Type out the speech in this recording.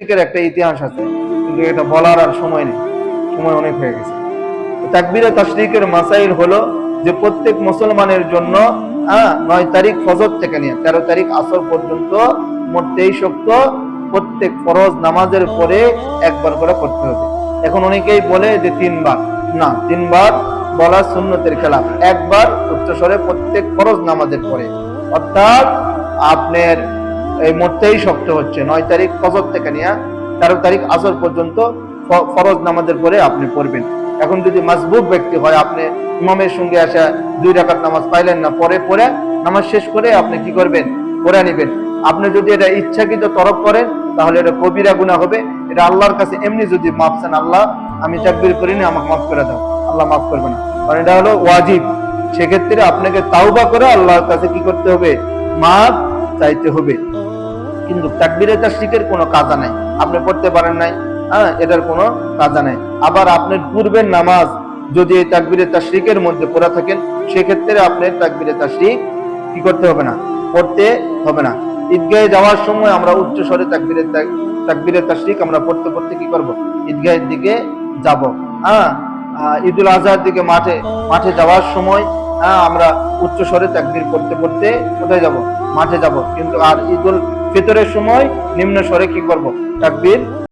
একটা ইতিহাস আছে, কিন্তু এটা বলার আর সময় নেই, সময় অনেক হয়ে গেছে। তাকবীরে তাশরিকের মাসাইল হলো যে প্রত্যেক মুসলমানের জন্য 9 তারিখ ফজর থেকে নিয়ে 13 তারিখ আসর পর্যন্ত মোট 23 ওয়াক্ত প্রত্যেক ফরজ নামাজের পরে একবার করে পড়তে হবে। এখন অনেকেই বলে যে 3 বার, না, 3 বার বলা সুন্নতের খেলাফ। একবার উচ্চস্বরে প্রত্যেক ফরজ নামাজের পরে, অর্থাৎ আপনার এই মোট 23 ওয়াক্ত হচ্ছে 9 তারিখ ফজর থেকে নিয়ে 13 তারিখ আসর পর্যন্ত ফরজ নামাজের পরে আপনি পড়বেন। এখন যদি মাসবুক ব্যক্তি হয়, আপনি ইমামের সঙ্গে আসা 2 রাকাত নামাজ পাইলেন না, পরে পরে নামাজ শেষ করে আপনি কি করবেন, পড়ে নেবেন। আপনি যদি এটা ইচ্ছাকৃত তরফ করেন তাহলে এটা কবিরা গুনাহ হবে। এটা আল্লাহর কাছে এমনি যদি মাফ চান, আল্লাহ আমি তাকবীর করিনি, আমাকে মাফ করে দাও, আল্লাহ মাফ করবে না, কারণ এটা হলো ওয়াজিব। সেক্ষেত্রে আপনাকে তাওবা করে আল্লাহর কাছে কি করতে হবে, মাফ চাইতে হবে। কিন্তু তাকবীরে তাশরিকের কোনো কাজা নাই, আপনি পড়তে পারেন নাই, এটার কোনো কাজা নাই। আবার আপনার পূর্বের নামাজ যদি এই তাকবীরে তাশরিকের মধ্যে পড়া থাকেন, সেক্ষেত্রে আপনার তাকবীরে তাশরিক কি করতে হবে না, পড়তে হবে না। ঈদগাহে যাওয়ার সময় আমরা উচ্চ স্বরে তাকবীরে তাশরিক আমরা পড়তে পড়তে কি করব, ঈদগাহের দিকে যাব। ঈদুল আজহার দিকে মাঠে যাওয়ার সময় আমরা উচ্চ স্বরে তাকবীর পড়তে পড়তে কোথায় যাব, মাঠে যাব। কিন্তু আর ঈদুল ফিতরের সময় নিম্ন স্বরে কি করব, তাকবীর